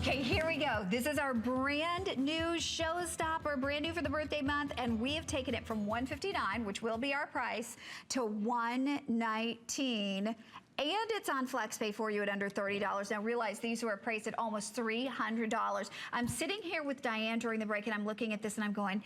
Okay, here we go. This is our brand new showstopper, brand new for the birthday month, and we have taken it from $159, which will be our price, to $119. And it's on FlexPay for you at under $30. Now realize these were priced at almost $300. I'm sitting here with Diane during the break and I'm looking at this and I'm going,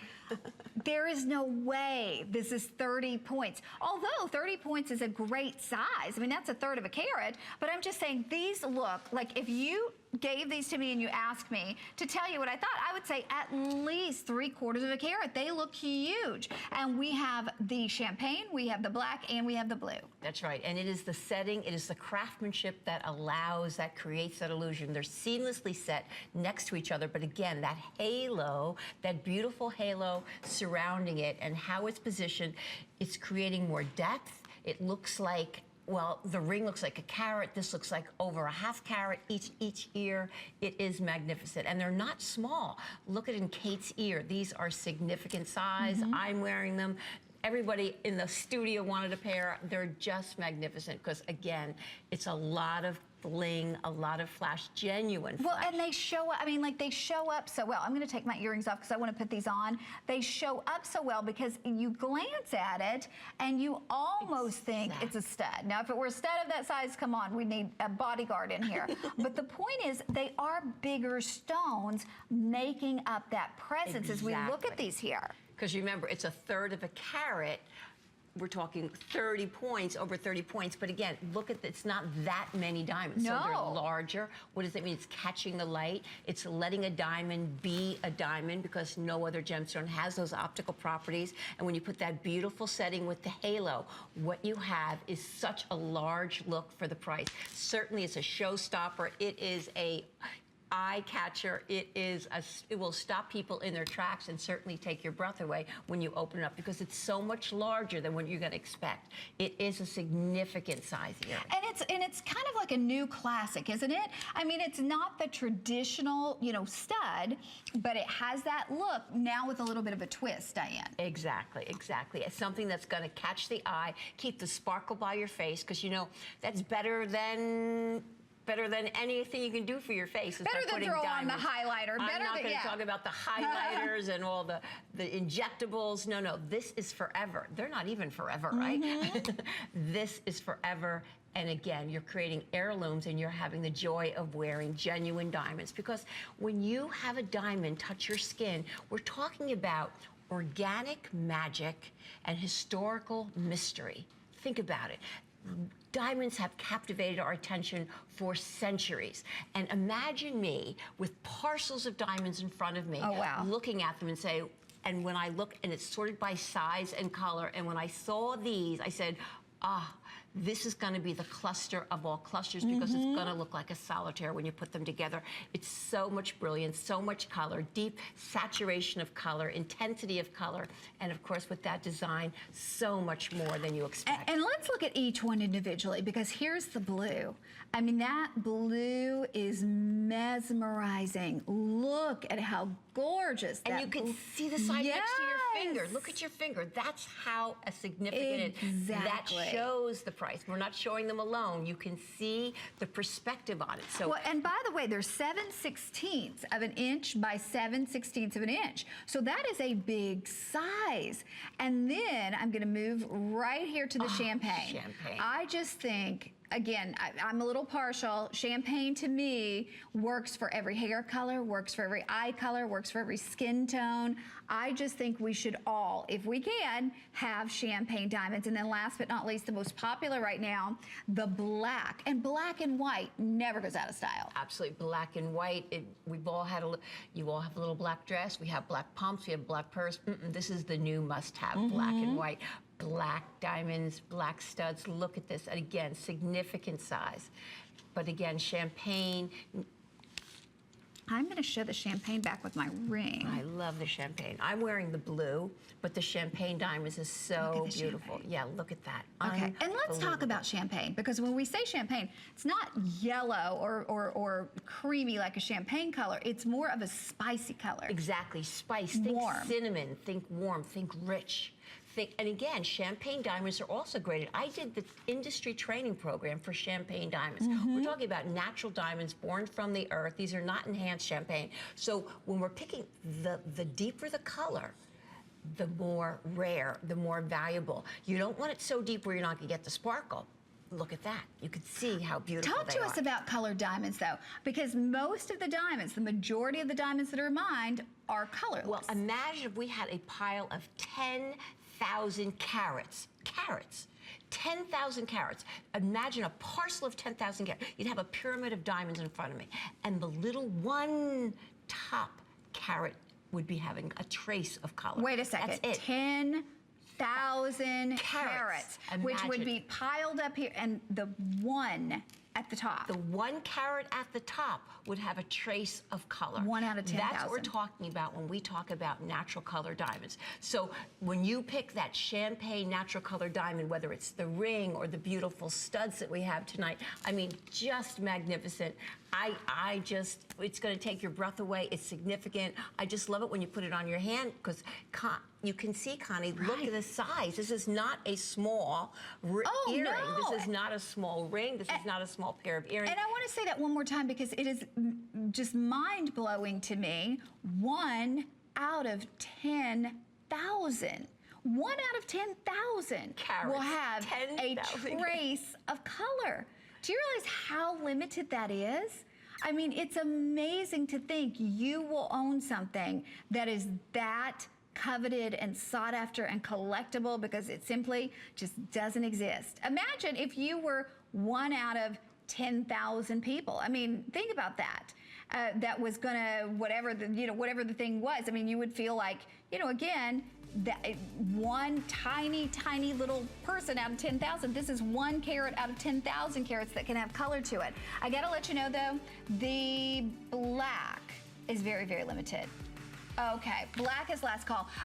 there is no way this is 30 points. Although 30 points is a great size. I mean, that's a third of a carat, but I'm just saying these look like if you gave these to me and you asked me to tell you what I thought, I would say at least 3/4 of a carat. They look huge. And we have the champagne, we have the black, and we have the blue. That's right, and it is the setting, it is the craftsmanship that allows, that creates that illusion. They're seamlessly set next to each other, but again, that halo, that beautiful halo surrounding it and how it's positioned, it's creating more depth. It looks like, well, the ring looks like a carat. This looks like over a half carat each ear. It is magnificent. And they're not small. Look at in Kate's ear. These are significant size. I'm wearing them. Everybody in the studio wanted a pair. They're just magnificent because, again, it's a lot of bling, a lot of flash, genuine flash. Well, and they show up, I mean, like they show up so well. I'm gonna take my earrings off because I want to put these on. They show up so well because you glance at it and you almost think it's a stud. Now, if it were a stud of that size, come on, we need a bodyguard in here. But the point is, they are bigger stones making up that presence as we look at these here. Because remember, it's a third of a carat. We're talking 30 points, over 30 points. But again, look at it's not that many diamonds. No. So they're larger. What does that mean? It's catching the light. It's letting a diamond be a diamond because no other gemstone has those optical properties. And when you put that beautiful setting with the halo, what you have is such a large look for the price. Certainly it's a showstopper. It is a eye catcher. It will stop people in their tracks and certainly take your breath away when you open it up because it's so much larger than what you're going to expect. It is a significant size earring. And it's kind of like a new classic, isn't it? I mean, it's not the traditional, you know, stud, but it has that look now with a little bit of a twist, Diane. Exactly, exactly. It's something that's going to catch the eye, keep the sparkle by your face because, you know, that's better than anything you can do for your face. Better than throw on the highlighter. I'm not going to talk about the highlighters and all the injectables. No, no, this is forever. They're not even forever, right? This is forever. And again, you're creating heirlooms and you're having the joy of wearing genuine diamonds. Because when you have a diamond touch your skin, we're talking about organic magic and historical mystery. Think about it. Diamonds have captivated our attention for centuries. And imagine me with parcels of diamonds in front of me, looking at them and say, and when I look and it's sorted by size and color, and when I saw these, I said, this is going to be the cluster of all clusters because it's going to look like a solitaire when you put them together. It's so much brilliance, so much color, deep saturation of color, intensity of color, and of course with that design, so much more than you expect. And let's look at each one individually because here's the blue. I mean, that blue is mesmerizing. Look at how gorgeous that and you can see the side next to your finger. Look at your finger. That's how a significant that shows the price. We're not showing them alone. You can see the perspective on it. So, well, and by the way, they're 7/16 of an inch by 7/16 of an inch. So that is a big size. And then I'm going to move right here to the champagne. I just think, again, I'm a little partial. Champagne to me works for every hair color, works for every eye color, works for every skin tone. I just think we should all, if we can, have champagne diamonds. And then last but not least, the most popular right now, the black. And black and white never goes out of style. Absolutely, black and white. We've all had you all have a little black dress. We have black pumps. We have black purse. This is the new must-have, black and white. Black diamonds, black studs. Look at this. And again, significant size. But again, champagne. I'm going to show the champagne back with my ring. I love the champagne. I'm wearing the blue, but the champagne diamonds is so beautiful. Champagne. Yeah, look at that. Okay, and let's talk about champagne, because when we say champagne, it's not yellow or creamy like a champagne color. It's more of a spicy color. Exactly, spice. Think warm. Cinnamon, think warm, think rich. and again, champagne diamonds are also graded. I did the industry training program for champagne diamonds. We're talking about natural diamonds born from the earth. These are not enhanced champagne. So when we're picking, the deeper the color, the more rare, the more valuable. You don't want it so deep where you're not gonna get the sparkle. Look at that. You can see how beautiful Talk to us about colored diamonds, though, because most of the diamonds, the majority of the diamonds that are mined are colorless. Well, imagine if we had a pile of 10,000 carats. 10,000 carats. Imagine a parcel of 10,000 carats. You'd have a pyramid of diamonds in front of me, and the little one top carat would be having a trace of color. Wait a second. That's it. 10,000 carats, which would be piled up here, and the one at the top. The 1 carat at the top would have a trace of color. 1 out of 10,000. That's what we're talking about when we talk about natural color diamonds. So when you pick that champagne natural color diamond, whether it's the ring or the beautiful studs that we have tonight, I mean, just magnificent. I just, it's gonna take your breath away. It's significant. I just love it when you put it on your hand, because you can see, Connie, look at the size. This is not a small earring. No. This is not a small ring. This is not a small pair of earrings. And I want to say that one more time, because it is just mind-blowing to me. 1 out of 10,000. 1 out of 10,000 will have a trace of color. Do you realize how limited that is? I mean, it's amazing to think you will own something that is that coveted and sought after and collectible, because it simply just doesn't exist. Imagine if you were 1 out of 10,000 people. I mean, think about that. That was gonna, whatever the thing was. I mean, you would feel like, again, that one tiny little person out of 10,000. This is 1 carat out of 10,000 carats that can have color to it. I gotta let you know, though, the black is very, very limited. Okay, black is last call.